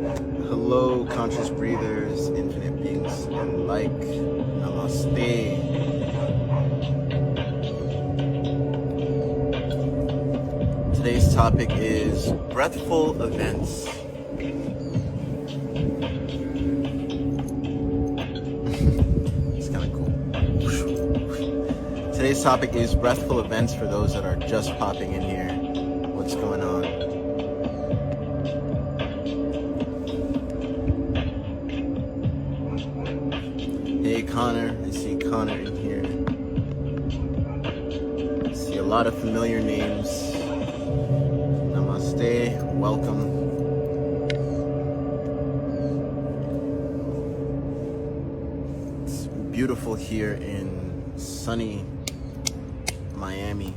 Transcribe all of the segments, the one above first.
Hello, conscious breathers, infinite beings, and like, namaste. Today's topic is breathful events. It's kind of cool. Today's topic is breathful events for those that are just popping in here. What's going on? Hey Connor, I see Connor in here. I see a lot of familiar names. Namaste, welcome. It's beautiful here in sunny Miami.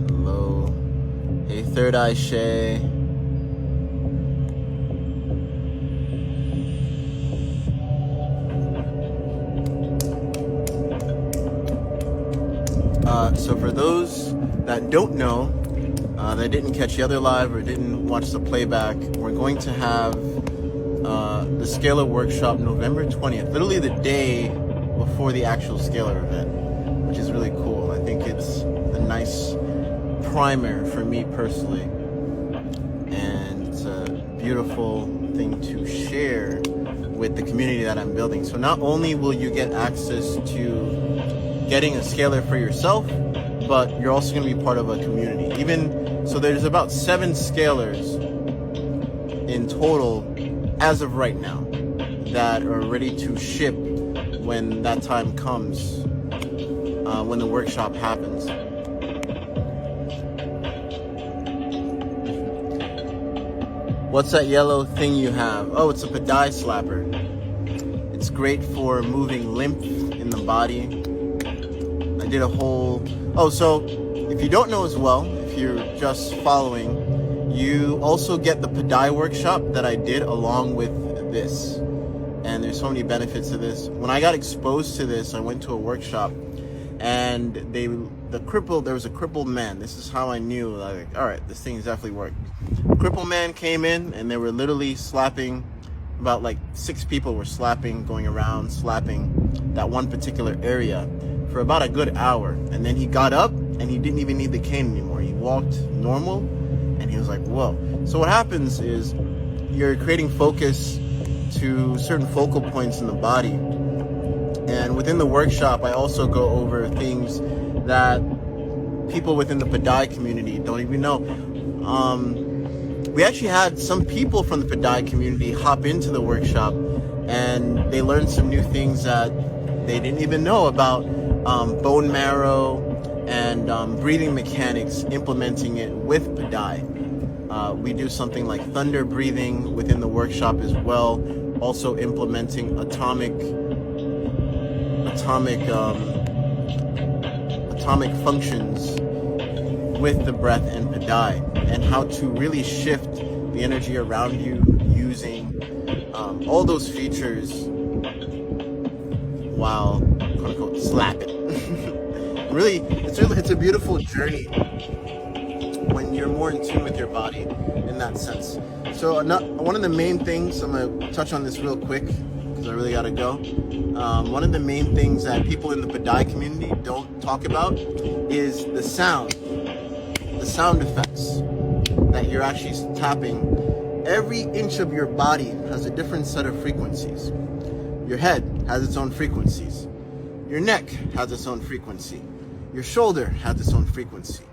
Hello. Hey, Third Eye Shay. So for those that don't know, that didn't catch the other live or didn't watch the playback, we're going to have the Scala Workshop November 20th, literally the day before the actual Scala event, which is really cool. I think it's a nice primer for me personally, and it's a beautiful thing to share with the community that I'm building. So not only will you get access to getting a scalar for yourself, but you're also going to be part of a community. So there's about 7 scalars in total as of right now that are ready to ship when that time comes, when the workshop happens. What's that yellow thing you have? Oh, it's a Padai slapper. It's great for moving lymph in the body. I did a whole... Oh, so if you don't know as well, if you're just following, you also get the Padai workshop that I did along with this. And there's so many benefits to this. When I got exposed to this, I went to a workshop, and there was a crippled man. This is how I knew, like, all right, this thing's definitely worked. Crippled man came in, and they were literally slapping, about like 6 people were slapping, going around, slapping that one particular area for about a good hour. And then he got up, and he didn't even need the cane anymore. He walked normal, and he was like, whoa. So what happens is you're creating focus to certain focal points in the body. And within the workshop, I also go over things that people within the Padai community don't even know. We actually had some people from the Padai community hop into the workshop, and they learned some new things that they didn't even know about bone marrow and breathing mechanics, implementing it with Padai. We do something like thunder breathing within the workshop as well, also implementing atomic functions with the breath and Padai, and how to really shift the energy around you using all those features while quote unquote slapping. Really, it's a beautiful journey when you're more in tune with your body in that sense. So one of the main things, I'm going to touch on this real quick because I really got to go. One of the main things that people in the Padai community don't talk about is the sound effects that you're actually tapping. Every inch of your body has a different set of frequencies. Your head has its own frequencies. Your neck has its own frequency. Your shoulder has its own frequency.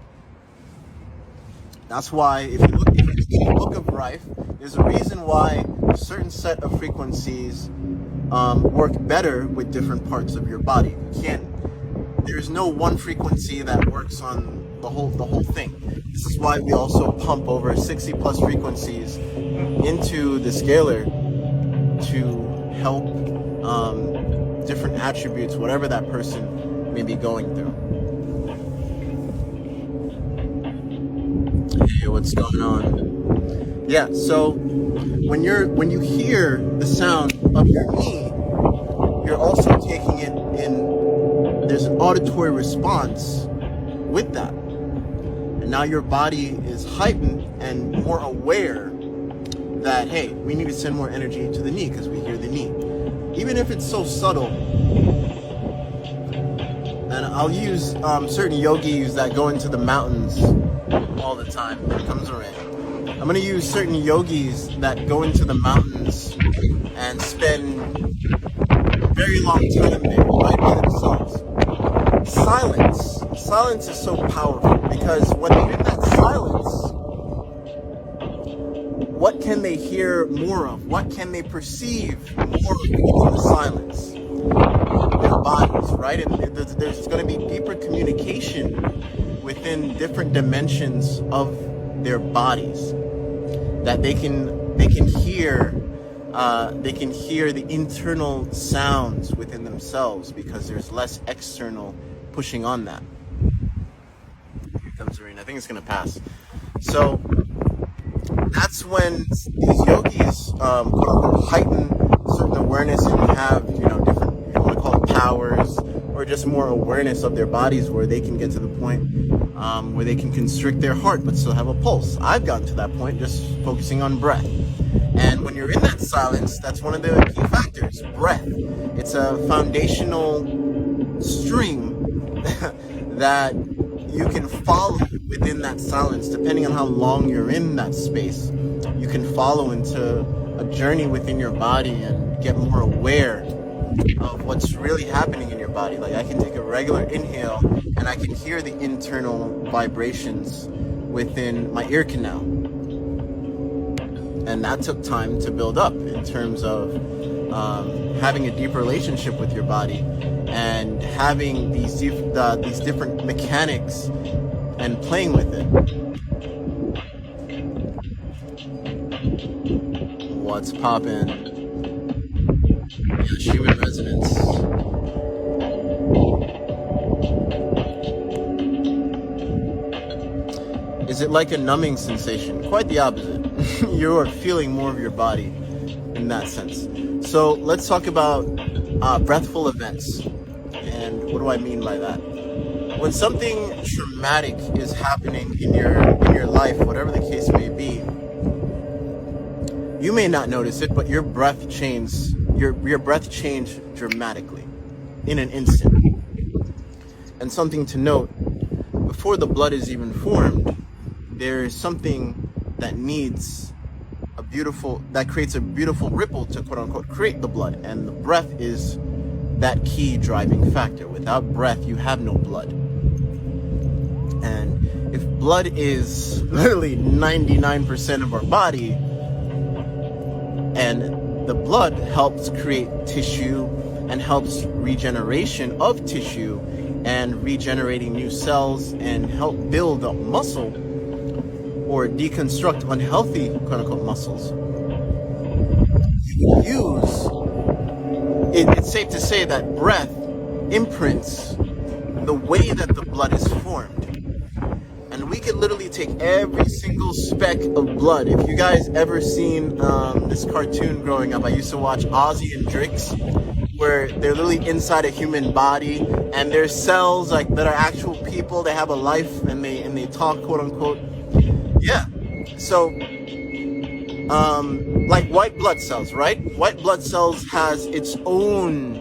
That's why if you look in the Book of Rife, there's a reason why a certain set of frequencies work better with different parts of your body. There's no one frequency that works on the whole thing. This is why we also pump over 60 plus frequencies into the scalar to help different attributes, whatever that person may be going through. Hey, what's going on? Yeah, so when you hear the sound of your knee, you're also taking it in. There's an auditory response with that, and now your body is heightened and more aware that, hey, we need to send more energy to the knee because we hear the knee, even if it's so subtle. And I'll use certain yogis that go into the mountains all the time. Here comes the rain. I'm going to use certain yogis that go into the mountains and spend very long time there, right by themselves. Silence is so powerful, because when they're in that silence, what can they hear more of? What can they perceive more of in the silence? Their bodies, right? And there's going to be deeper communication within different dimensions of their bodies that they can hear. They can hear the internal sounds within themselves because there's less external pushing on that. Here comes the rain. I think it's going to pass. So that's when these yogis heighten certain awareness and have, different, you want to call it powers, or just more awareness of their bodies, where they can get to the point where they can constrict their heart but still have a pulse. I've gotten to that point just focusing on breath. And when you're in that silence, that's one of the key factors, breath. It's a foundational stream that you can follow within that silence. Depending on how long you're in that space, you can follow into a journey within your body and get more aware of what's really happening in your body. Like, I can take a regular inhale and I can hear the internal vibrations within my ear canal. And that took time to build up in terms of having a deeper relationship with your body and having these different mechanics and playing with it. What's poppin'? Yeah, human resonance. Is it like a numbing sensation? Quite the opposite. You are feeling more of your body in that sense. So let's talk about breathful events. And what do I mean by that? When something traumatic is happening in your life, whatever the case may be, you may not notice it, but your breath changes. Your breath changed dramatically in an instant. And something to note: before the blood is even formed, there is something that creates a beautiful ripple to quote unquote create the blood, and the breath is that key driving factor. Without breath, you have no blood. And if blood is literally 99% of our body, and the blood helps create tissue and helps regeneration of tissue and regenerating new cells and help build up muscle or deconstruct unhealthy quote-unquote muscles. It's safe to say that breath imprints the way that the blood is formed. And we could literally take every single speck of blood. If you guys ever seen this cartoon growing up, I used to watch Ozzy and Drix, where they're literally inside a human body and their cells like that are actual people. They have a life and they talk quote unquote. Yeah. So like white blood cells, right? White blood cells has its own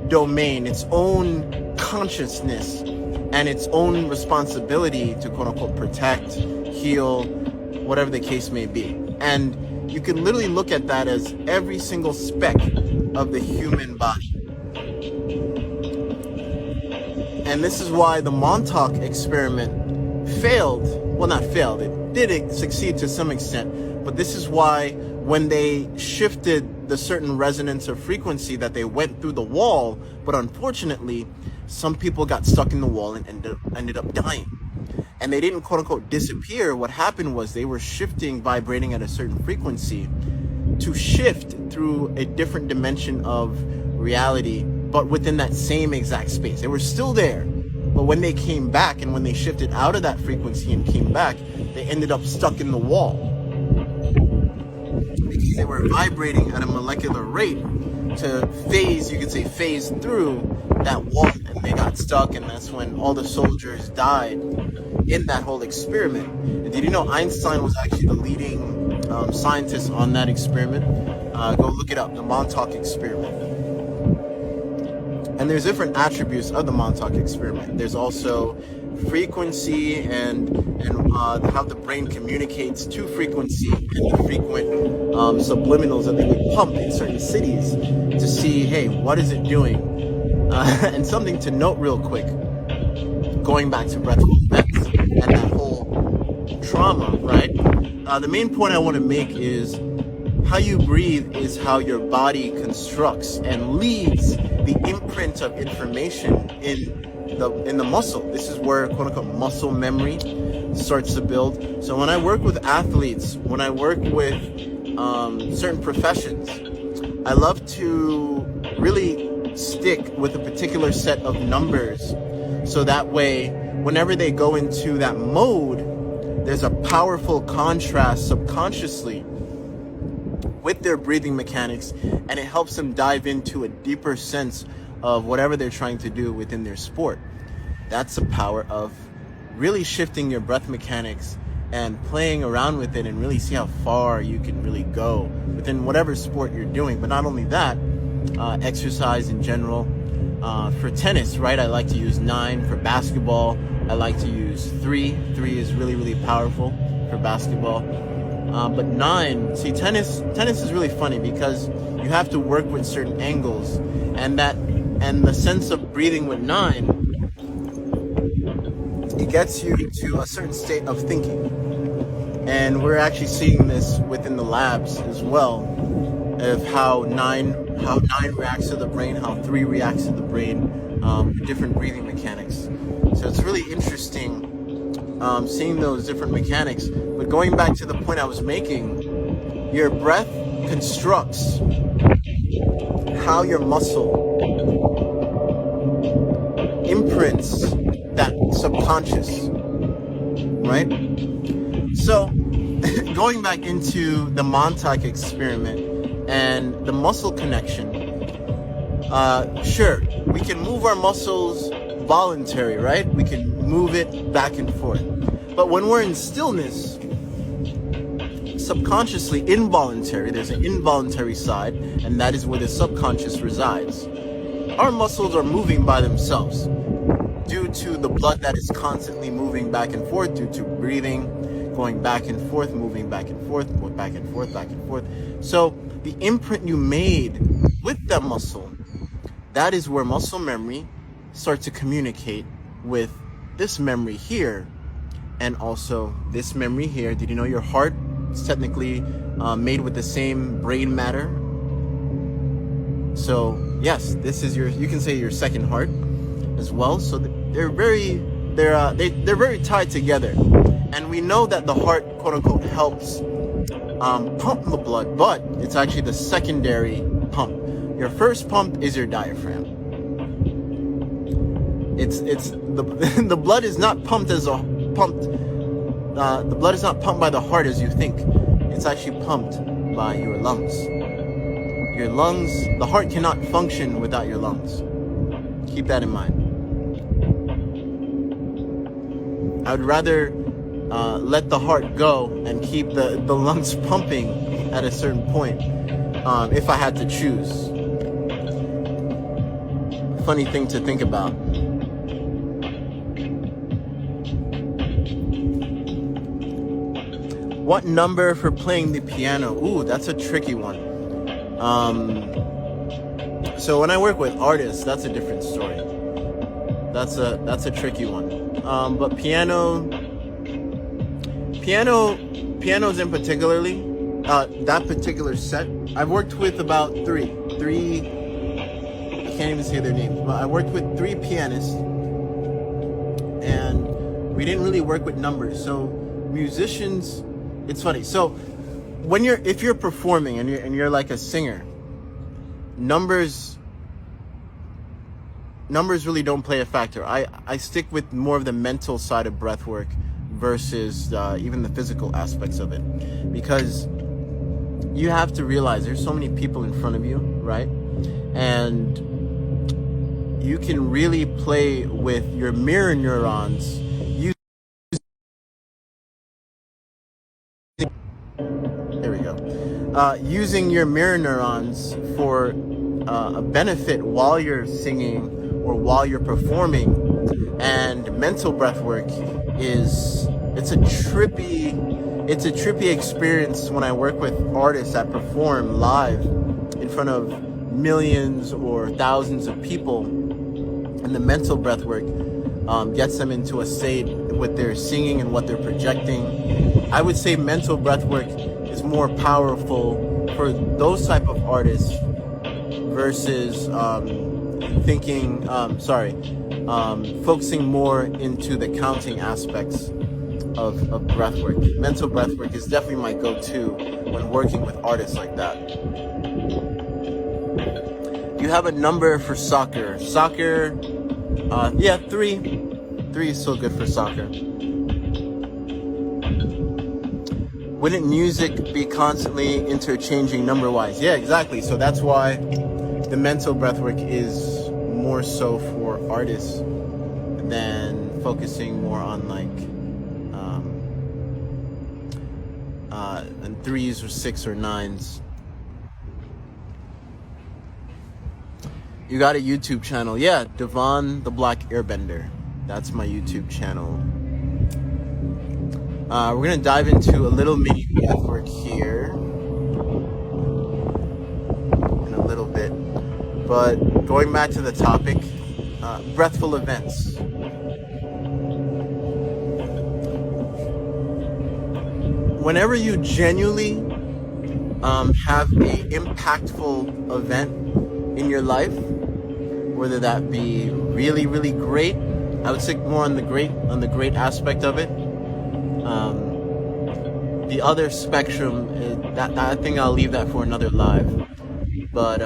domain, its own consciousness, and its own responsibility to quote unquote protect, heal, whatever the case may be. And you can literally look at that as every single speck of the human body. And this is why the Montauk experiment failed. Well, not failed, it did succeed to some extent. But this is why when they shifted the certain resonance or frequency, that they went through the wall, but unfortunately, some people got stuck in the wall and ended up dying. And they didn't quote unquote disappear. What happened was they were shifting, vibrating at a certain frequency to shift through a different dimension of reality, but within that same exact space. They were still there, but when they came back and when they shifted out of that frequency and came back, they ended up stuck in the wall. they were vibrating at a molecular rate to phase, you could say phase through that wall, and they got stuck, and that's when all the soldiers died in that whole experiment. And did you know Einstein was actually the leading scientist on that experiment? Go look it up, the Montauk experiment. And there's different attributes of the Montauk experiment. There's also frequency and how the brain communicates to frequency, and the frequent subliminals that they would pump in certain cities to see, hey, what is it doing? And something to note real quick, going back to Breathful Events and that whole trauma, right? The main point I want to make is how you breathe is how your body constructs and leaves the imprint of information in the muscle. This is where quote unquote muscle memory starts to build. So when I work with athletes, when I work with certain professions, I love to really stick with a particular set of numbers, so that way whenever they go into that mode, there's a powerful contrast subconsciously with their breathing mechanics, and it helps them dive into a deeper sense of whatever they're trying to do within their sport. That's the power of really shifting your breath mechanics and playing around with it, and really see how far you can really go within whatever sport you're doing. But not only that, exercise in general. For tennis, right, I like to use 9. For basketball, I like to use 3. 3 is really, really powerful for basketball. But 9, see, tennis is really funny because you have to work with certain angles, and the sense of breathing with 9, it gets you to a certain state of thinking. And we're actually seeing this within the labs as well, of how 9 reacts to the brain, how 3 reacts to the brain, different breathing mechanics. So it's really interesting seeing those different mechanics. But going back to the point I was making, your breath constructs how your muscle imprints that subconscious, right? So going back into the Montauk experiment and the muscle connection, sure, we can move our muscles voluntary, right? We can move it back and forth. But when we're in stillness, subconsciously involuntary, there's an involuntary side, and that is where the subconscious resides. Our muscles are moving by themselves due to the blood that is constantly moving back and forth, due to breathing, going back and forth, moving back and forth, back and forth, back and forth. So the imprint you made with that muscle, that is where muscle memory starts to communicate with this memory here, and also this memory here. Did you know your heart is technically made with the same brain matter? So yes, this is you can say your second heart as well. So they're very tied together, and we know that the heart, quote unquote, helps pump the blood, but it's actually the secondary pump. Your first pump is your diaphragm. It's the blood is not pumped the blood is not pumped by the heart as you think. It's actually pumped by your lungs. Your lungs, the heart cannot function without your lungs. Keep that in mind. I would rather let the heart go and keep the lungs pumping at a certain point, if I had to choose. Funny thing to think about. What number for playing the piano? Ooh, that's a tricky one. So when I work with artists, that's a different story. That's a tricky one. But pianos in particularly, that particular set, I've worked with about three, I can't even say their names, but I worked with 3 pianists, and we didn't really work with numbers. So musicians, it's funny. So if you're performing and you're like a singer, numbers really don't play a factor. I stick with more of the mental side of breath work versus even the physical aspects of it, because you have to realize there's so many people in front of you, right? And you can really play with your mirror neurons. There we go. Using your mirror neurons for a benefit while you're singing or while you're performing. And mental breath work it's a trippy experience when I work with artists that perform live in front of millions or thousands of people. And the mental breath work gets them into a state with their singing and what they're projecting. I would say mental breath work is more powerful for those type of artists versus focusing more into the counting aspects of breath work. Mental breath work is definitely my go-to when working with artists like that. You have a number for soccer. Soccer, yeah, 3. 3 is so good for soccer. Wouldn't music be constantly interchanging number-wise? Yeah, exactly. So that's why the mental breathwork is more so for artists than focusing more on like and 3s or 6 or 9s. You got a YouTube channel? Yeah, Devon the Black Airbender. That's my YouTube channel. We're gonna dive into a little mini breathwork here in a little bit, but going back to the topic, breathful events. Whenever you genuinely have a impactful event in your life, whether that be really, really great, I would say more on the great aspect of it. The other spectrum, that I think I'll leave that for another live. But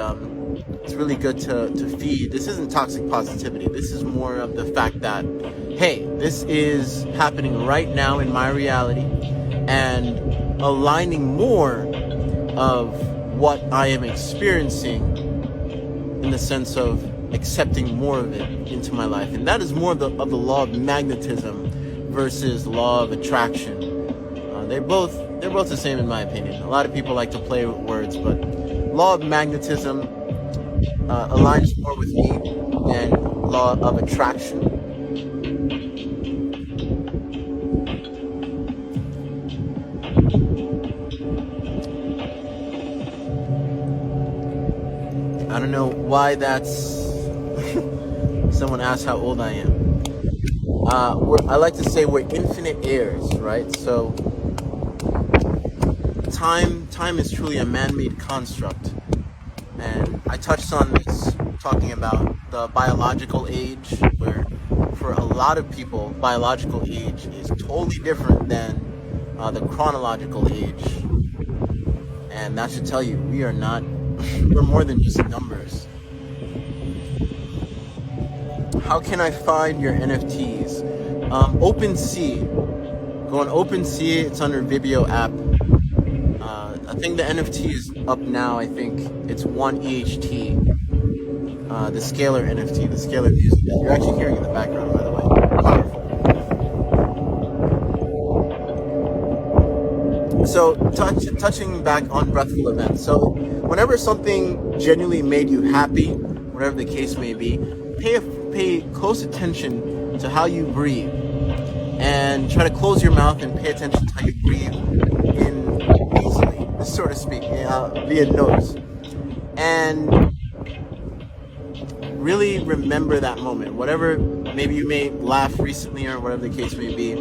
it's really good to feed. This isn't toxic positivity. This is more of the fact that, hey, this is happening right now in my reality, and aligning more of what I am experiencing in the sense of accepting more of it into my life. And that is more of the law of magnetism versus law of attraction. They're both the same in my opinion. A lot of people like to play with words, but law of magnetism aligns more with me than law of attraction. I don't know why that's... Someone asked how old I am. I like to say we're infinite heirs, right? So time is truly a man-made construct. And I touched on this talking about the biological age, where for a lot of people, biological age is totally different than the chronological age. And that should tell you, we are not... we're more than just numbers. How can I find your NFTs? OpenSea. Go on OpenSea. It's under Vimeo app. I think the NFT is up now. I think it's 1 EHT. The Scalar NFT, the Scalar music that you're actually hearing in the background, by the way. Powerful. So touching back on breathful events. So whenever something genuinely made you happy, whatever the case may be, pay close attention to how you breathe, and try to close your mouth and pay attention to how you breathe in easily, so to speak, via nose, and really remember that moment. Whatever, maybe you may laugh recently or whatever the case may be,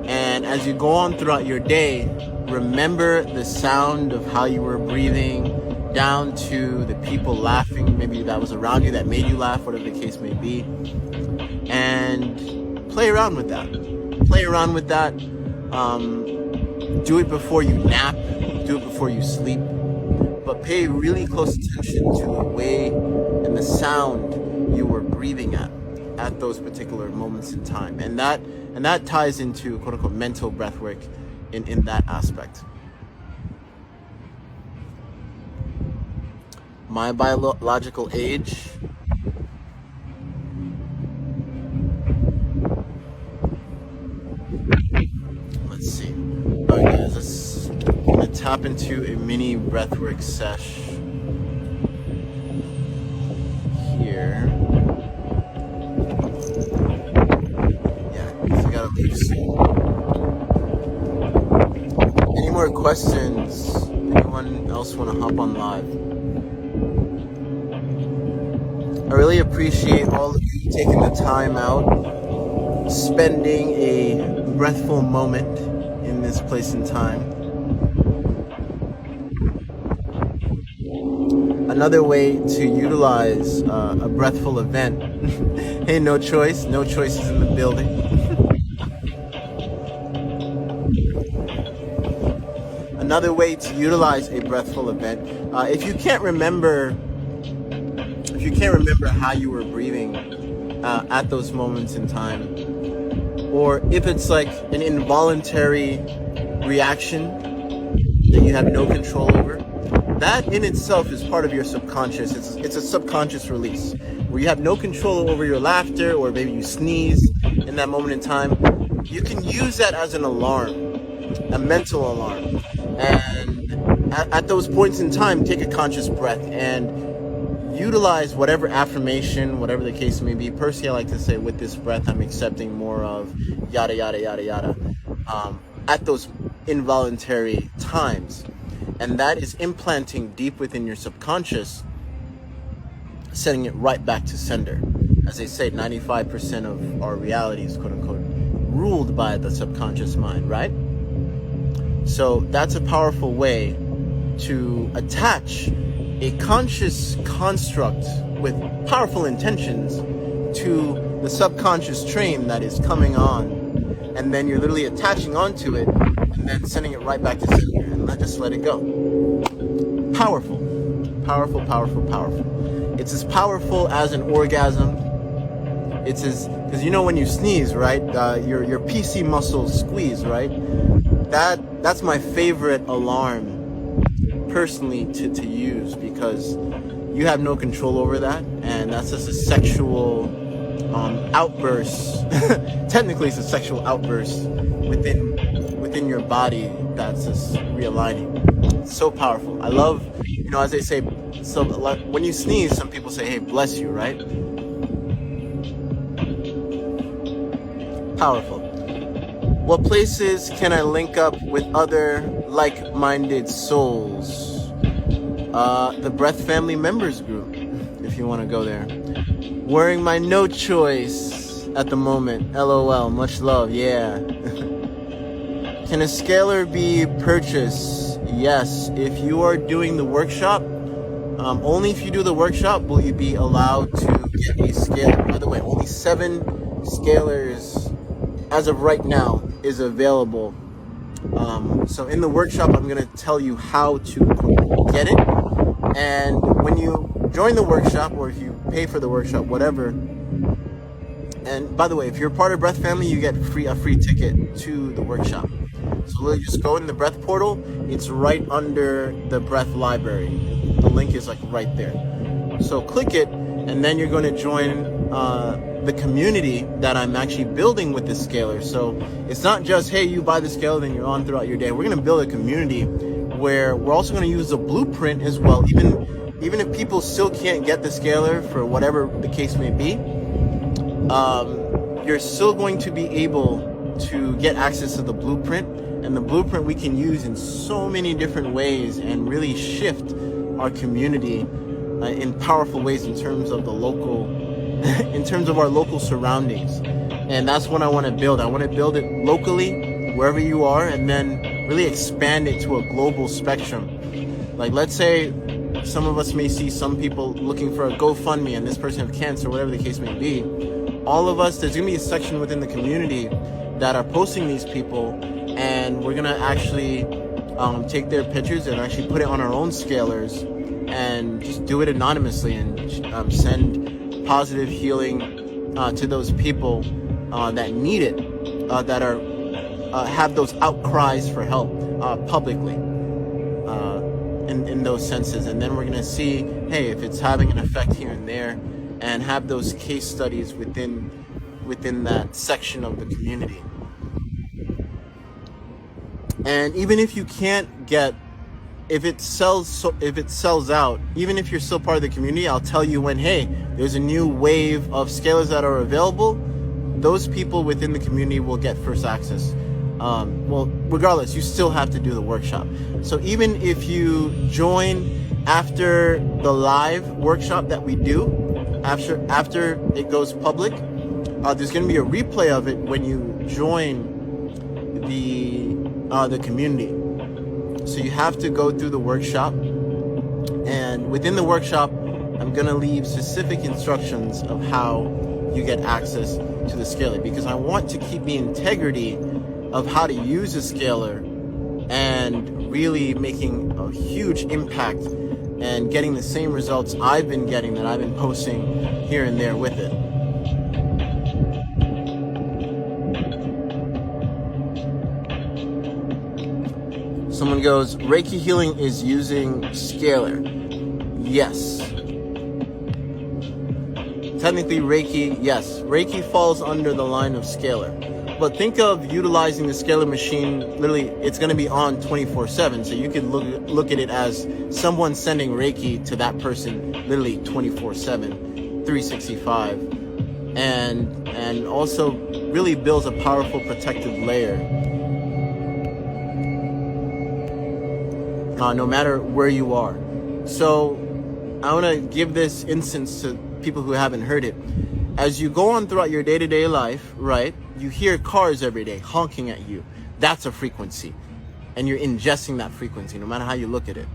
and as you go on throughout your day, remember the sound of how you were breathing, down to the people laughing, maybe that was around you that made you laugh, whatever the case may be, and play around with that. Do it before you nap, do it before you sleep, but pay really close attention to the way and the sound you were breathing at those particular moments in time, and that ties into quote unquote mental breath work in that aspect. my biological age. Let's see. Alright guys, I'm gonna tap into a mini breathwork sesh here. Yeah, so I gotta leave soon. Any more questions? Anyone else want to hop on live? I really appreciate all of you taking the time out, spending a breathful moment in this place and time. Another way to utilize a breathful event. Hey, no choices in the building. Another way to utilize a breathful event, if you can't remember how you were breathing at those moments in time, or if it's like an involuntary reaction that you have no control over, that in itself is part of your subconscious. It's a subconscious release where you have no control over your laughter, or maybe you sneeze in that moment in time. You can use that as an alarm, a mental alarm. And at those points in time, take a conscious breath and utilize whatever affirmation, whatever the case may be. Personally, I like to say, with this breath, I'm accepting more of yada, yada, yada, yada, at those involuntary times. And that is implanting deep within your subconscious, setting it right back to sender. As they say, 95% of our reality is, quote unquote, ruled by the subconscious mind, right? So that's a powerful way to attach a conscious construct with powerful intentions to the subconscious train that is coming on, and then you're literally attaching onto it and then sending it right back to center, and just let it go. Powerful. Powerful, powerful, powerful. It's as powerful as an orgasm. It's as, because you know when you sneeze, right, your PC muscles squeeze, right? That's my favorite alarm, personally, to use, because you have no control over that, and that's just a sexual outburst. Technically, it's a sexual outburst within your body that's just realigning. It's so powerful. I love, as they say, so when you sneeze, some people say, "Hey, bless you," right? Powerful. What places can I link up with other like-minded souls? The Breath Family Members Group, if you want to go there. Wearing my no choice at the moment. LOL, much love, yeah. Can a scaler be purchased? Yes, if you are doing the workshop. Only if you do the workshop will you be allowed to get a scaler. By the way, only 7 scalers as of right now is available. So in the workshop, I'm going to tell you how to get it. And when you join the workshop, or if you pay for the workshop, whatever. And by the way, if you're part of Breath Family, you get a free ticket to the workshop. So we'll just go in the Breath portal. It's right under the Breath library. The link is right there. So click it, and then you're going to join the community that I'm actually building with the scaler. So it's not just, hey, you buy the scaler, then you're on throughout your day. We're going to build a community where we're also going to use the blueprint as well. Even if people still can't get the scaler for whatever the case may be, you're still going to be able to get access to the blueprint. And the blueprint we can use in so many different ways and really shift our community in powerful ways in terms of the local in terms of our local surroundings. And that's what I want to build. I want to build it locally, wherever you are, and then really expand it to a global spectrum. Let's say some of us may see some people looking for a GoFundMe and this person have cancer, whatever the case may be. All of us, there's going to be a section within the community that are posting these people, and we're going to actually take their pictures and actually put it on our own scalers and just do it anonymously and send positive healing to those people that need it, that are have those outcries for help publicly. in those senses, and then we're going to see, hey, if it's having an effect here and there, and have those case studies within that section of the community. And even if you can't get, if it sells out, even if you're still part of the community, I'll tell you when, hey, there's a new wave of scalers that are available. Those people within the community will get first access. Well, regardless, you still have to do the workshop. So even if you join after the live workshop that we do, after it goes public, there's going to be a replay of it when you join the community. So you have to go through the workshop, and within the workshop, I'm going to leave specific instructions of how you get access to the scaler, because I want to keep the integrity of how to use a scaler and really making a huge impact and getting the same results I've been getting, that I've been posting here and there with it. Someone goes, Reiki healing is using scalar. Yes. Technically Reiki, yes. Reiki falls under the line of scalar. But think of utilizing the scalar machine, literally, it's going to be on 24/7. So you could look at it as someone sending Reiki to that person, literally 24/7, 365. And also really builds a powerful protective layer. No matter where you are. So I want to give this instance to people who haven't heard it. As you go on throughout your day-to-day life, right, you hear cars every day honking at you. That's a frequency. And you're ingesting that frequency, no matter how you look at it.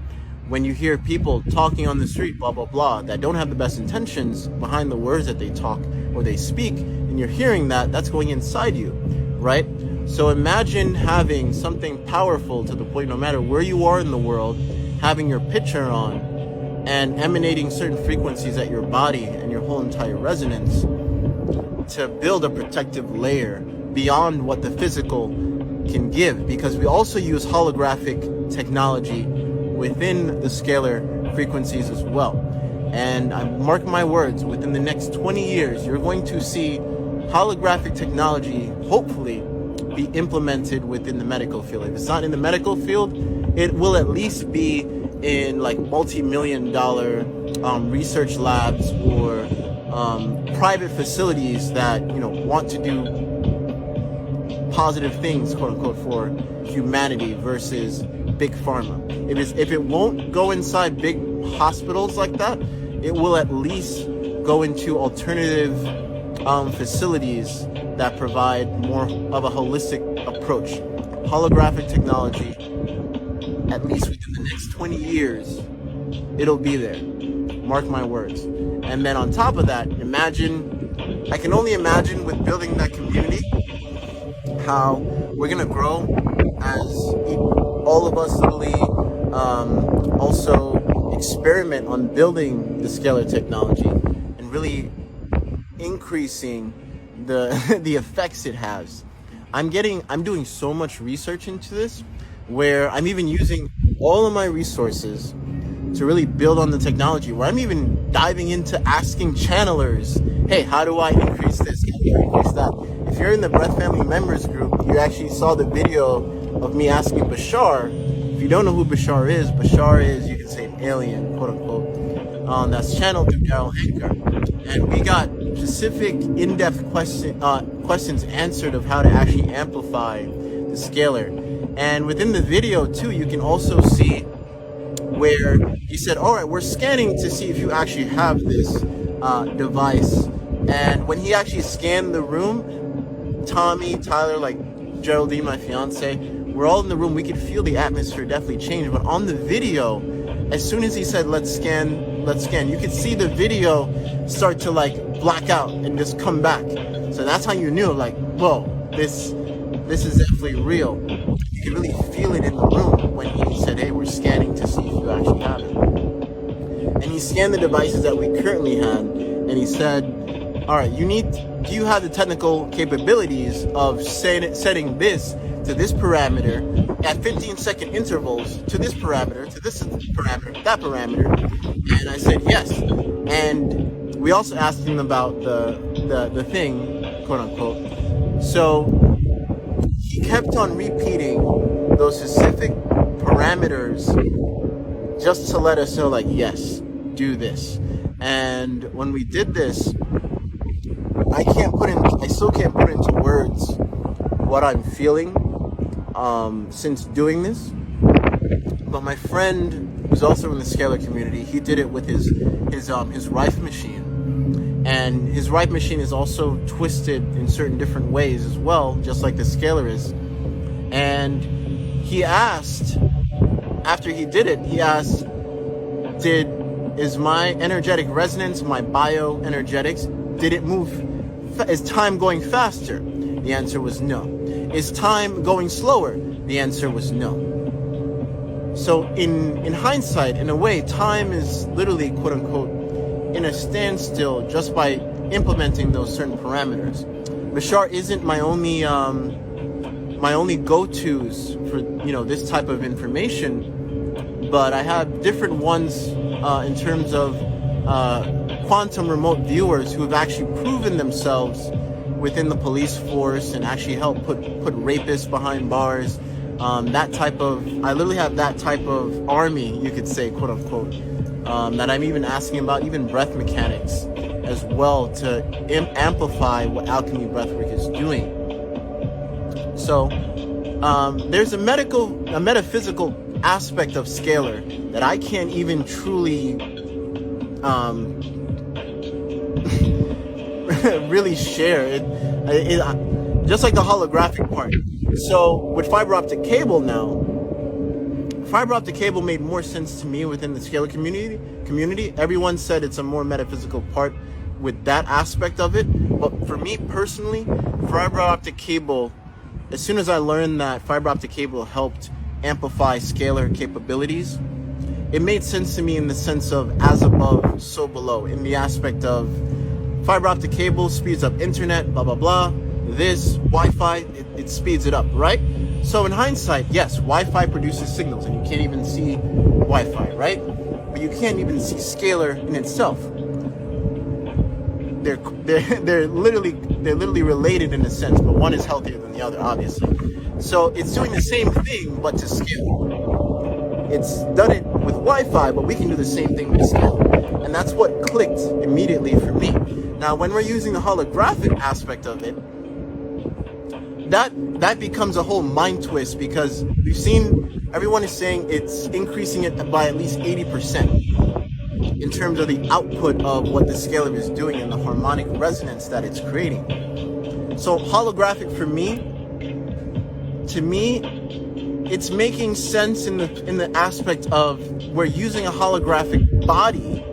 When you hear people talking on the street, blah, blah, blah, that don't have the best intentions behind the words that they talk or they speak, and you're hearing that, that's going inside you, right? So imagine having something powerful to the point, no matter where you are in the world, having your picture on and emanating certain frequencies at your body and your whole entire resonance to build a protective layer beyond what the physical can give. Because we also use holographic technology within the scalar frequencies as well. And I mark my words, within the next 20 years, you're going to see holographic technology, hopefully, be implemented within the medical field. If it's not in the medical field, it will at least be in like multi-million-dollar research labs or private facilities that, you know, want to do positive things, quote unquote, for humanity versus big pharma. If it won't go inside big hospitals like that, it will at least go into alternative facilities that provide more of a holistic approach. Holographic technology, at least within the next 20 years, it'll be there. Mark my words. And then on top of that, I can only imagine with building that community, how we're gonna grow as all of us literally also experiment on building the scalar technology and really increasing the effects it has. I'm doing so much research into this, where I'm even using all of my resources to really build on the technology, where I'm even diving into asking channelers, hey, how do I increase this? How do I increase that? If you're in the Breath Family members group, you actually saw the video of me asking Bashar. If you don't know who Bashar is, you can say an alien, quote unquote. That's channeled through Daryl Hanker. And we got specific in-depth questions answered of how to actually amplify the scalar. And within the video too, you can also see where he said, all right, we're scanning to see if you actually have this device. And when he actually scanned the room, Tommy, Tyler, like Geraldine, my fiance, we're all in the room. We could feel the atmosphere definitely change. But on the video, as soon as he said, let's scan, you could see the video start to like black out and just come back. So that's how you knew, like, whoa, this is definitely real. You could really feel it in the room when he said, hey, we're scanning to see if you actually have it. And he scanned the devices that we currently had, and he said, all right, do you have the technical capabilities of setting this to this parameter at 15-second intervals to this parameter, to this parameter, that parameter? And I said yes. And we also asked him about the thing, quote unquote. So he kept on repeating those specific parameters just to let us know, like, yes, do this. And when we did this, I still can't put into words what I'm feeling since doing this. But my friend, who's also in the Scala community, he did it with his Rife machine, and his Rife machine is also twisted in certain different ways as well, just like the Scala is. And he asked, after he did it, he asked, is my energetic resonance, my bioenergetics, did it move? Is time going faster? The answer was no. Is time going slower? The answer was no. So in hindsight, in a way, time is literally, quote unquote, in a standstill just by implementing those certain parameters. Bashar isn't my only go-tos for this type of information, but I have different ones in terms of quantum remote viewers who have actually proven themselves within the police force and actually helped put rapists behind bars. I literally have that type of army, you could say, quote unquote, that I'm even asking about, even breath mechanics as well, to amplify what alchemy breathwork is doing. So there's a metaphysical aspect of Scala that I can't even truly really share it, just like the holographic part. So with fiber optic cable now, fiber optic cable made more sense to me within the Scala community. Everyone said it's a more metaphysical part with that aspect of it, but for me personally, fiber optic cable, as soon as I learned that fiber optic cable helped amplify scalar capabilities, it made sense to me in the sense of as above, so below, in the aspect of fiber optic cable speeds up internet, blah, blah, blah. This, Wi-Fi, it speeds it up, right? So in hindsight, yes, Wi-Fi produces signals, and you can't even see Wi-Fi, right? But you can't even see scalar in itself. They're literally related in a sense, but one is healthier than the other, obviously. So it's doing the same thing, but to scale. It's done it with Wi-Fi, but we can do the same thing with scale. And that's what clicked immediately for me. Now, when we're using the holographic aspect of it, that becomes a whole mind twist, because we've seen everyone is saying it's increasing it by at least 80% in terms of the output of what the scalar is doing and the harmonic resonance that it's creating. So holographic for me, to me, it's making sense in the aspect of we're using a holographic body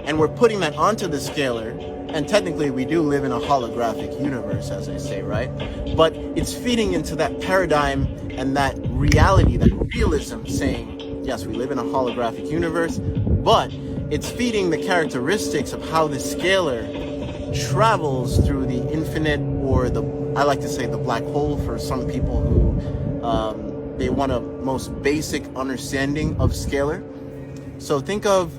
and we're putting that onto the scalar. And technically, we do live in a holographic universe, as I say, right? But it's feeding into that paradigm and that reality, that realism, saying, yes, we live in a holographic universe, but it's feeding the characteristics of how the scalar travels through the infinite, or I like to say the black hole for some people who they want a most basic understanding of scalar. So think of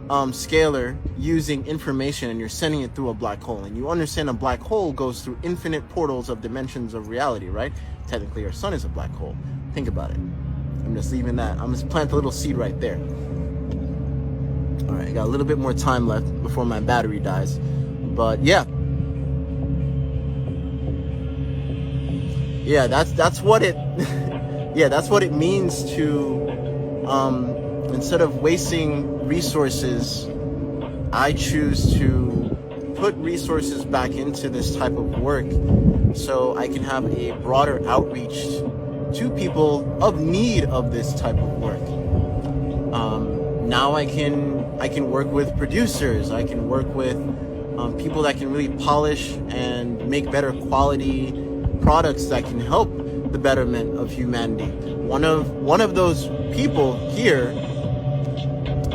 scalar using information, and you're sending it through a black hole, and you understand a black hole goes through infinite portals of dimensions of reality, right? Technically, our sun is a black hole. Think about it. I'm just leaving that. I'm just planting a little seed right there. All right, I got a little bit more time left before my battery dies, but yeah, that's what it that's what it means to instead of wasting resources, I choose to put resources back into this type of work so I can have a broader outreach to people of need of this type of work. Now I can work with producers, I can work with people that can really polish and make better quality products that can help the betterment of humanity. One of those people here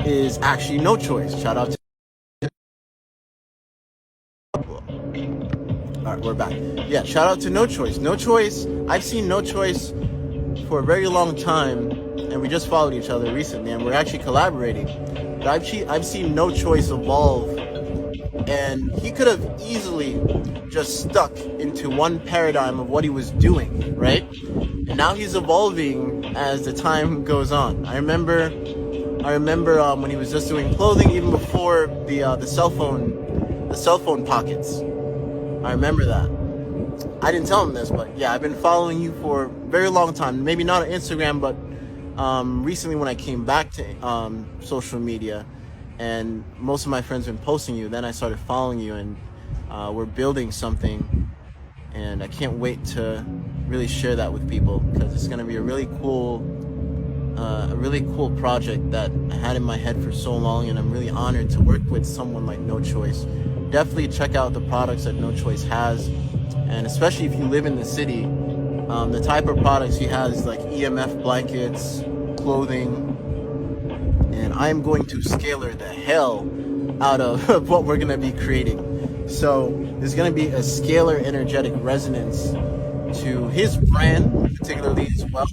is actually No Choice. Shout out to All right, we're back. Yeah, shout out to No Choice. No Choice, I've seen No Choice for a very long time, and we just followed each other recently, and we're actually collaborating. But I've seen No Choice evolve, and he could have easily just stuck into one paradigm of what he was doing, right? And now he's evolving as the time goes on. I remember when he was just doing clothing, even before the cell phone pockets. I remember that. I didn't tell him this, but yeah, I've been following you for a very long time. Maybe not on Instagram, but recently when I came back to social media, and most of my friends have been posting you, then I started following you, and we're building something, and I can't wait to really share that with people, because it's going to be a really cool project that I had in my head for so long, and I'm really honored to work with someone like No Choice. Definitely check out the products that No Choice has, and especially if you live in the city, the type of products he has, like EMF blankets, clothing, and I am going to scalar the hell out of what we're going to be creating. So there's going to be a scalar energetic resonance to his brand particularly as well,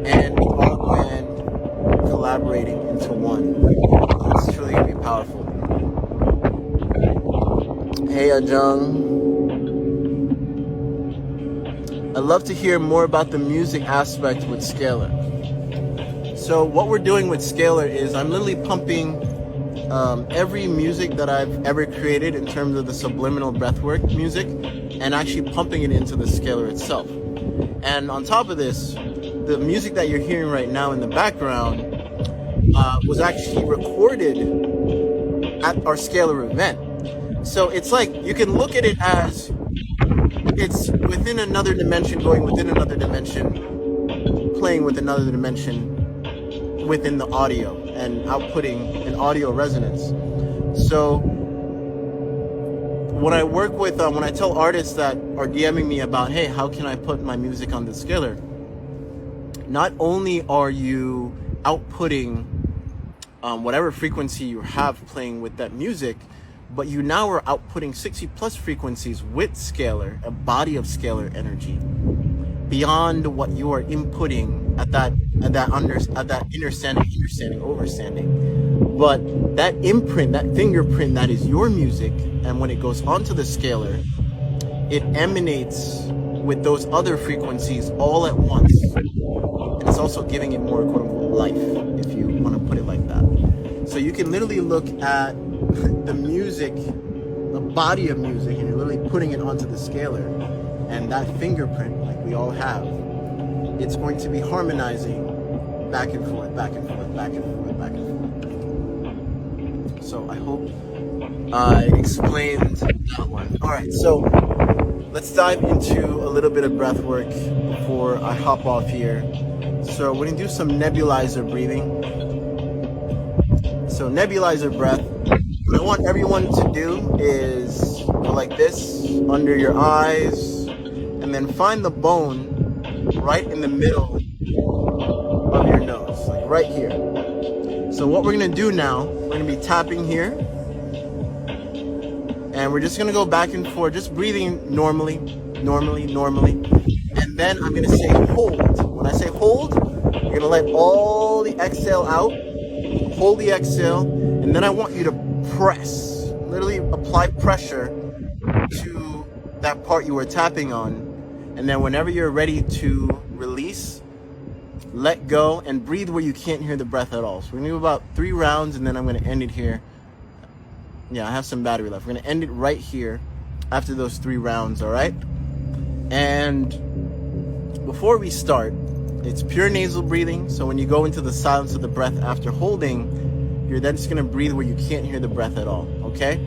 and our brand collaborating into one. It's truly going to be powerful. Hey Ajung, I'd love to hear more about the music aspect with Scalar. So what we're doing with Scalar is I'm literally pumping every music that I've ever created in terms of the subliminal breathwork music, and actually pumping it into the Scalar itself. And on top of this, the music that you're hearing right now in the background was actually recorded at our Scalar event. So it's like, you can look at it as it's within another dimension, going within another dimension, playing with another dimension within the audio, and outputting an audio resonance. So when I work with, when I tell artists that are DMing me about, hey, how can I put my music on the Scalar? Not only are you outputting whatever frequency you have playing with that music, but you now are outputting 60 plus frequencies with Scalar, a body of Scalar energy, beyond what you are inputting at that understanding, overstanding. But that imprint, that fingerprint, that is your music, and when it goes onto the Scalar, it emanates with those other frequencies all at once. And it's also giving it more quote-unquote life, if you want to put it like that. So you can literally look at the music, the body of music, and you're literally putting it onto the Scalar, and that fingerprint, like we all have, it's going to be harmonizing back and forth, back and forth, back and forth, back and forth. So I hope I explained that one. All right, so let's dive into a little bit of breath work before I hop off here. So we're gonna do some nebulizer breathing. So nebulizer breath, what I want everyone to do is go like this, under your eyes, and then find the bone right in the middle of your nose, like right here. So what we're gonna do now, we're gonna be tapping here, and we're just gonna go back and forth, just breathing normally, and then I'm gonna say hold. When I say hold, you're gonna let all the exhale out, hold the exhale, and then I want you to press, literally apply pressure to that part you were tapping on, and then whenever you're ready to release, let go, and breathe where you can't hear the breath at all. So we're gonna do about 3 rounds, and then I'm gonna end it here. Yeah, I have some battery left. We're gonna end it right here after those 3 rounds, all right? And before we start, it's pure nasal breathing. So when you go into the silence of the breath after holding, you're then just gonna breathe where you can't hear the breath at all, okay?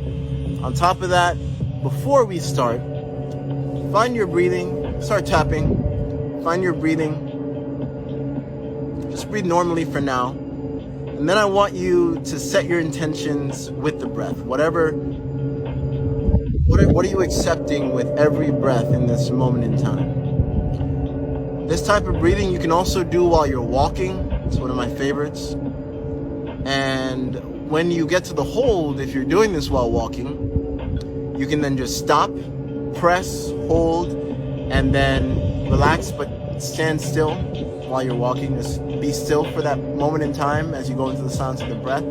On top of that, before we start, find your breathing, start tapping, find your breathing. Just breathe normally for now. And then I want you to set your intentions with the breath. What are you accepting with every breath in this moment in time? This type of breathing you can also do while you're walking. It's one of my favorites. And when you get to the hold, if you're doing this while walking, you can then just stop, press, hold, and then relax, but stand still while you're walking. Just be still for that moment in time as you go into the sounds of the breath.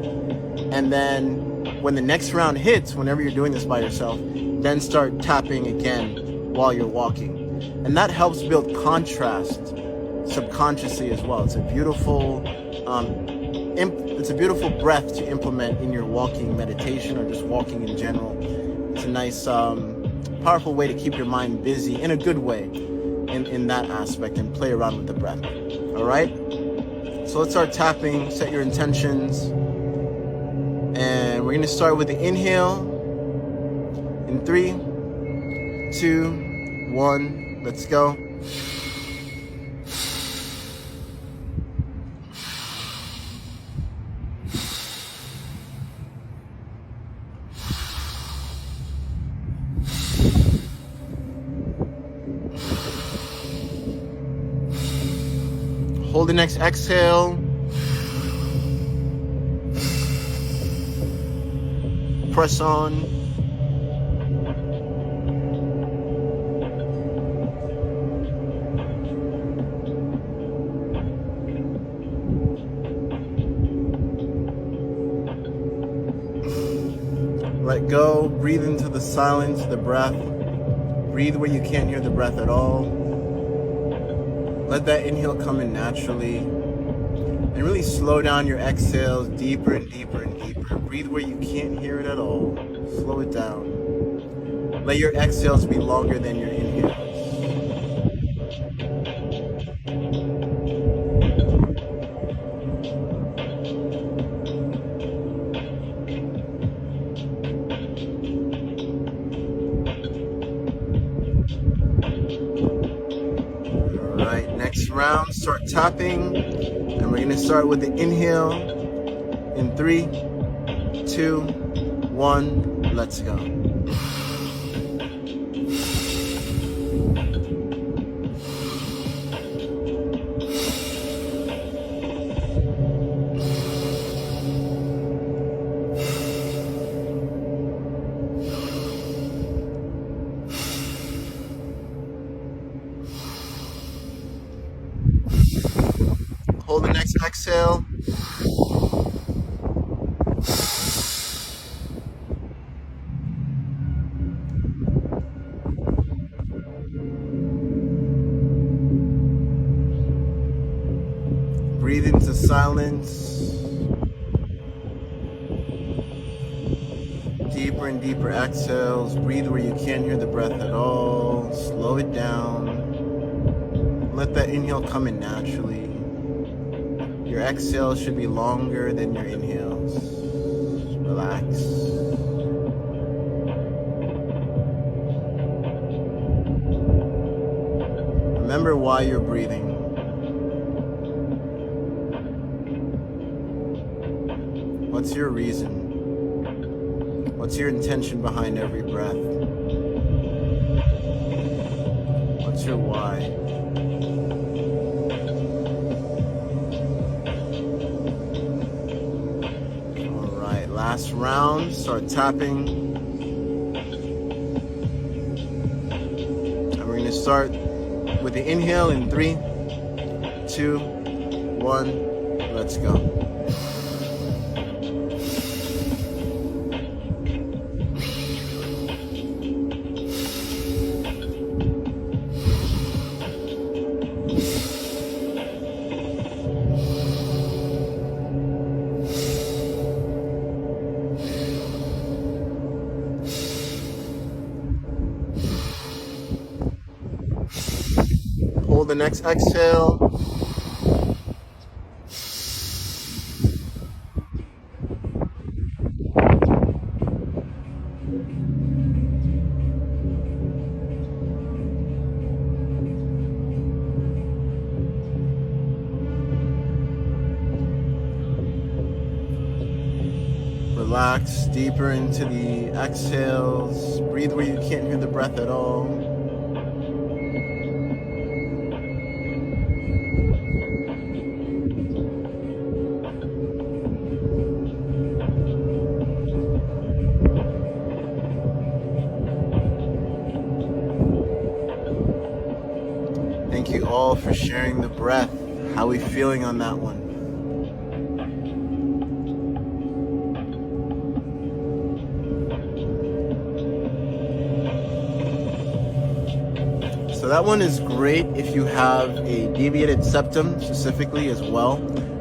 And then when the next round hits, whenever you're doing this by yourself, then start tapping again while you're walking. And that helps build contrast subconsciously as well. It's a beautiful breath to implement in your walking meditation or just walking in general. It's a nice, powerful way to keep your mind busy in a good way in that aspect and play around with the breath. All right? So let's start tapping, set your intentions. And we're going to start with the inhale in 3, 2, 1. Let's go. Hold the next exhale. Press on. Let go. Breathe into the silence, the breath. Breathe where you can't hear the breath at all. Let that inhale come in naturally. And really slow down your exhales deeper and deeper and deeper. Breathe where you can't hear it at all. Slow it down. Let your exhales be longer than your inhales. Alright, next round, start tapping. And we're going to start with the inhale in 3, 2, 1, let's go. Hold the next exhale. Breathe into silence. Deeper and deeper exhales. Breathe where you can't hear the breath at all. Slow it down. Let that inhale come in naturally. Your exhales should be longer than your inhales. Relax. Remember why you're breathing. What's your reason? What's your intention behind every breath? What's your why? Alright, last round. Start tapping. And we're going to start with the inhale in 3, 2, 1. Let's go. Hold the next exhale. Relax deeper into the exhales. Breathe where you can't hear the breath at all. all for sharing the breath. How we feeling on that one? So that one is great if you have a deviated septum specifically as well,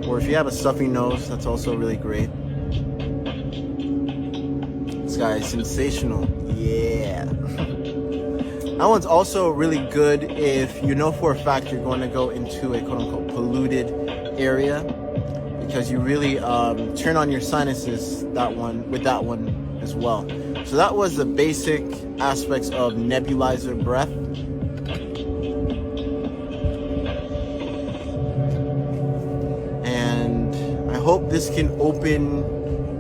or if you have a stuffy nose, that's also really great. This guy is sensational. Yeah. That one's also really good if you know for a fact you're going to go into a quote-unquote polluted area, because you really turn on your sinuses with that one as well. So that was the basic aspects of nebulizer breath. And I hope this can open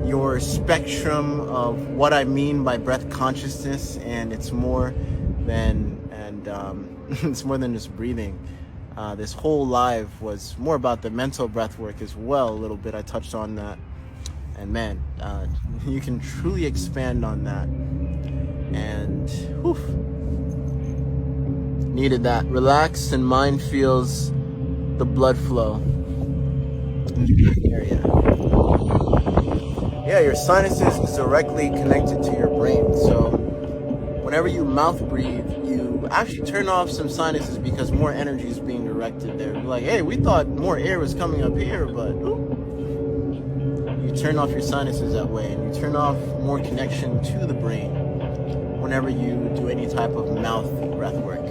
your spectrum of what I mean by breath consciousness, and it's more than it's more than just breathing. This whole live was more about the mental breath work as well. A little bit I touched on that, and man, you can truly expand on that. And whew, needed that. Relax and mind feels the blood flow in the area. Yeah, your sinuses is directly connected to your brain. So whenever you mouth breathe, you actually turn off some sinuses because more energy is being directed there. You're like, hey, we thought more air was coming up here, but you turn off your sinuses that way, and you turn off more connection to the brain whenever you do any type of mouth breath work.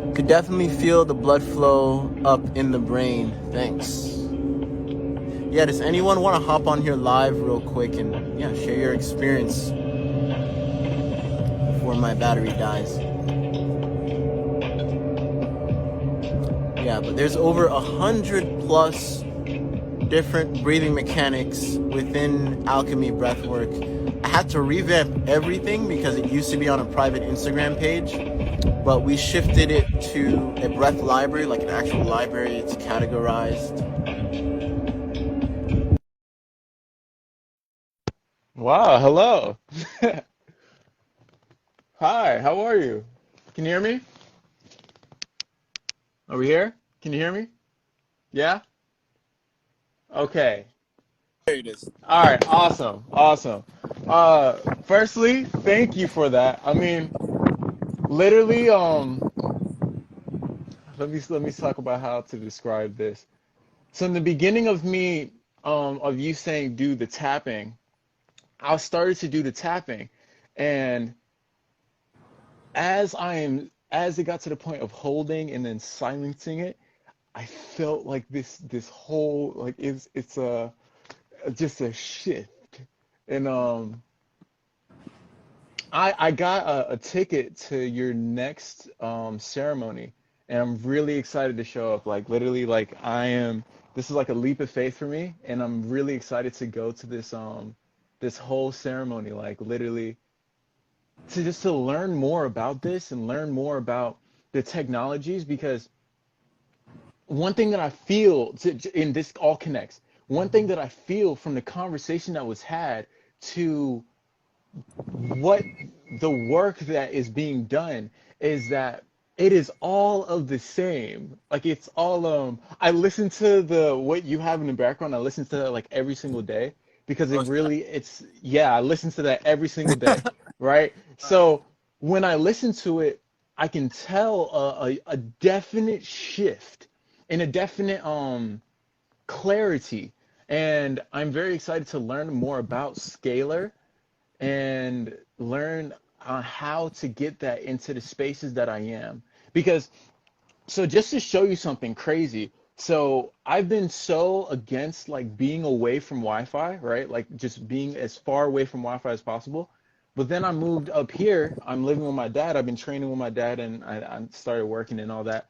You could definitely feel the blood flow up in the brain. Thanks. Yeah, does anyone want to hop on here live real quick and share your experience before my battery dies? Yeah, but there's over 100 plus different breathing mechanics within Alchemy Breathwork. I had to revamp everything because it used to be on a private Instagram page, but we shifted it to a breath library, like an actual library. It's categorized. Wow, hello. Hi, how are you? Can you hear me? Are we here? Can you hear me? Yeah? Okay. There it is. All right, awesome. Awesome. Firstly, thank you for that. I mean, literally, let me talk about how to describe this. So in the beginning of of you saying do the tapping, I started to do the tapping, and as it got to the point of holding and then silencing it, I felt like this whole like it's a just a shift. And I got a ticket to your next ceremony, and I'm really excited to show up. Like literally, like this is like a leap of faith for me, and I'm really excited to go to this whole ceremony. Like literally to learn more about this and learn more about the technologies, because one thing that I feel, and this all connects, one thing that I feel from the conversation that was had to what the work that is being done is that it is all of the same. Like it's all I listen to the what you have in the background, I listen to that like every single day because it Oh, really it's yeah, I listen to that every single day, right? So when I listen to it, I can tell a definite shift and a definite clarity. And I'm very excited to learn more about Scalar and learn how to get that into the spaces that I am. Because, so just to show you something crazy, so I've been so against like being away from Wi-Fi, right? Like just being as far away from Wi-Fi as possible. But then I moved up here. I'm living with my dad. I've been training with my dad, and I started working and all that.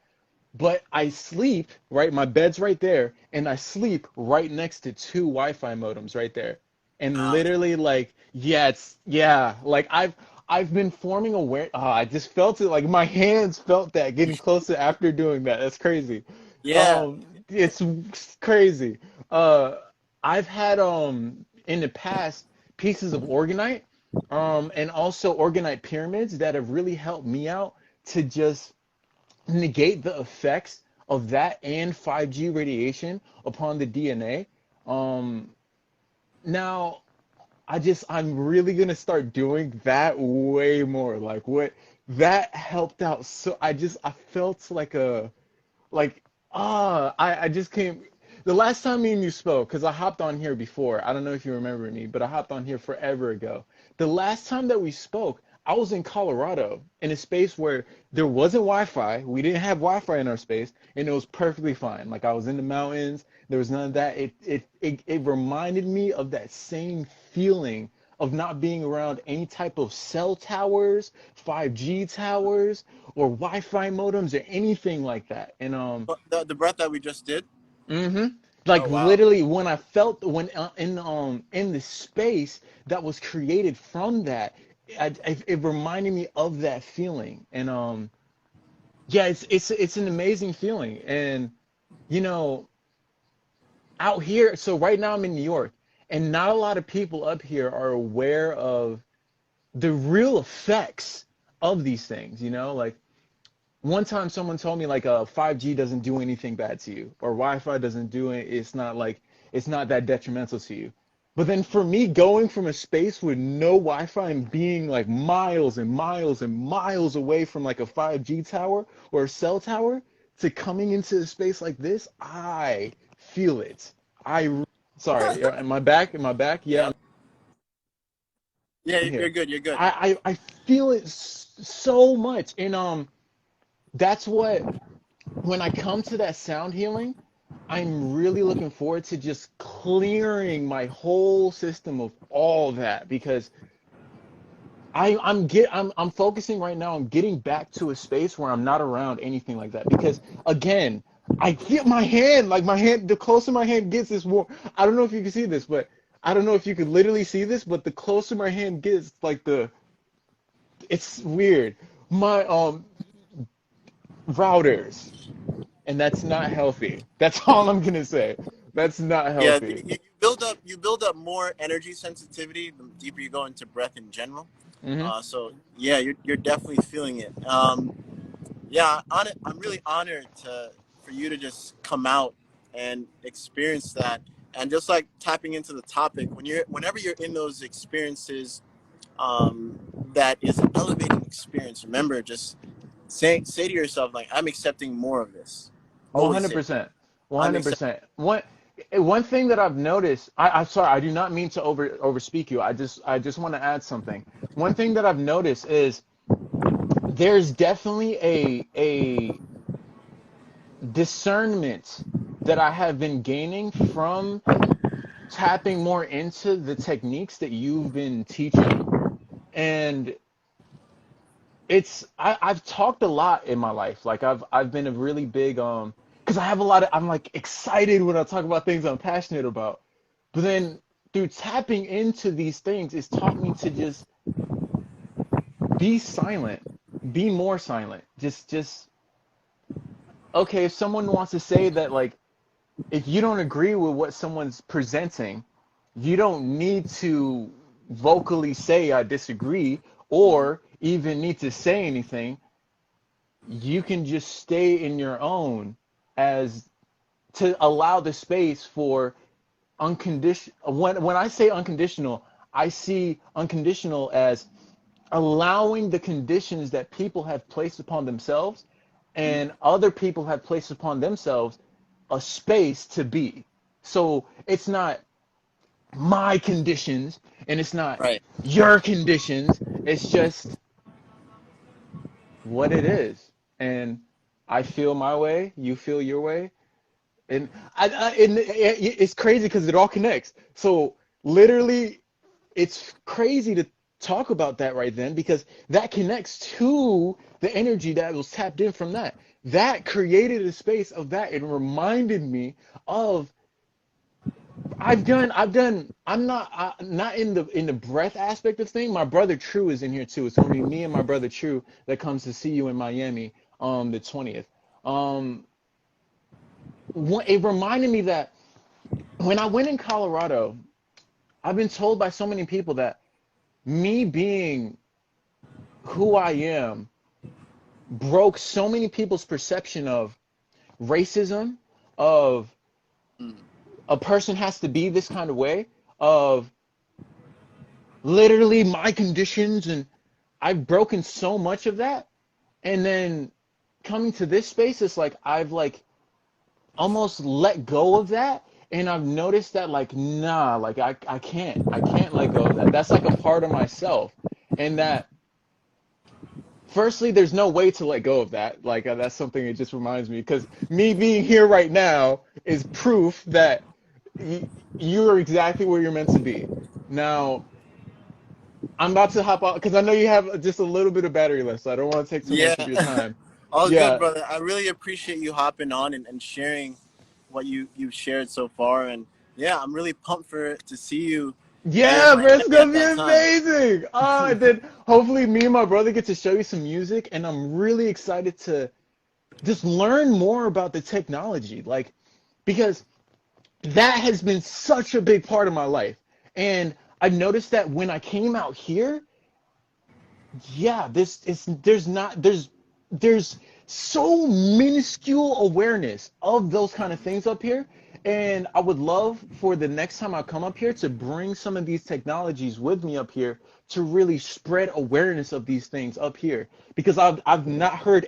But I sleep, right? My bed's right there, and I sleep right next to two Wi-Fi modems right there. And wow. literally, like, yeah, like I've been forming aware. I just felt it, like my hands felt that getting closer after doing that. That's crazy. Yeah. It's crazy. Uh, I've had in the past pieces of organite, and also organite pyramids that have really helped me out to just negate the effects of that and 5G radiation upon the DNA. Um, Now, I'm really gonna start doing that way more. Like what that helped out. So I felt like like I just came the last time me and you spoke, because I hopped on here before. I don't know if you remember me, but I hopped on here forever ago. The last time that we spoke, I was in Colorado in a space where there wasn't Wi-Fi. We didn't have Wi-Fi in our space, and it was perfectly fine. Like I was in the mountains, there was none of that. It reminded me of that same feeling of not being around any type of cell towers, 5G towers, or Wi-Fi modems or anything like that. And But the breath that we just did. hmm like Oh wow. literally when I felt when in the space that was created from that, it reminded me of that feeling. And yeah, it's an amazing feeling. And you know, out here, so right now I'm in New York, and not a lot of people up here are aware of the real effects of these things, you know? Like one time someone told me like 5G doesn't do anything bad to you, or Wi-Fi doesn't do it, it's not that detrimental to you. But then for me going from a space with no Wi-Fi and being like miles and miles and miles away from like a 5G tower or a cell tower to coming into a space like this, I feel it. Sorry, am I back? Am I back? Yeah, Yeah. Yeah, I'm you're here. good. You're good. I feel it so much. And that's what when I come to that sound healing, I'm really looking forward to just clearing my whole system of all that, because I'm focusing right now on getting back to a space where I'm not around anything like that. Because again, I feel my hand, like my hand, the closer my hand gets, is more. I don't know if you can see this, but I don't know if you could literally see this, but the closer my hand gets, like it's weird. My routers, and that's not healthy. That's all I'm gonna say. That's not Yeah, healthy. you build up more energy sensitivity the deeper you go into breath in general. Hmm. So yeah, you're definitely feeling it. Yeah, I'm really honored for you to just come out and experience that, and just like tapping into the topic whenever you're in those experiences, that is an elevating experience. Remember, just say to yourself like, I'm accepting more of this. Always say that. 100%. I'm accepting. 100%. One thing that I've noticed, I'm sorry, I do not mean to overspeak you. I just want to add something. One thing that I've noticed is there's definitely a discernment that I have been gaining from tapping more into the techniques that you've been teaching. And I've talked a lot in my life. Like I've been a really big because I have a lot of I'm like excited when I talk about things I'm passionate about. But then through tapping into these things, it's taught me to just be silent, be more silent. Just okay, if someone wants to say that, like, if you don't agree with what someone's presenting, you don't need to vocally say I disagree or even need to say anything. You can just stay in your own, as to allow the space for unconditional. When I say unconditional, I see unconditional as allowing the conditions that people have placed upon themselves and other people have placed upon themselves a space to be. So it's not my conditions and it's not Right. your conditions. It's just what it is. And I feel my way, you feel your way. And it's crazy because it all connects. So literally, it's crazy to talk about that right then, because that connects to the energy that was tapped in from that. That created a space of that. It reminded me of I'm not in the breath aspect of thing. My brother True is in here too. It's gonna be me and my brother True that comes to see you in Miami the 20th. Um it reminded me that when I went in Colorado, I've been told by so many people that me being who I am broke so many people's perception of racism, of Mm. a person has to be this kind of way, of literally my conditions, and I've broken so much of that. And then coming to this space, it's like I've like almost let go of that. And I've noticed that like, nah, like I can't let go of that. That's like a part of myself. And that firstly, there's no way to let go of that. Like that's something it just reminds me because me being here right now is proof that y- you're exactly where you're meant to be. Now, I'm about to hop out because I know you have just a little bit of battery left, so I don't want to take too much of your Yeah. time. All good, Yeah, brother. I really appreciate you hopping on and sharing what you've shared so far. And yeah, I'm really pumped for to see you here in yeah, bro, it's Miami gonna at be that time. amazing. And then hopefully me and my brother get to show you some music, and I'm really excited to just learn more about the technology, like because that has been such a big part of my life. And I've noticed that when I came out here, yeah, this is there's so minuscule awareness of those kind of things up here. And I would love for the next time I come up here to bring some of these technologies with me up here to really spread awareness of these things up here because I've not heard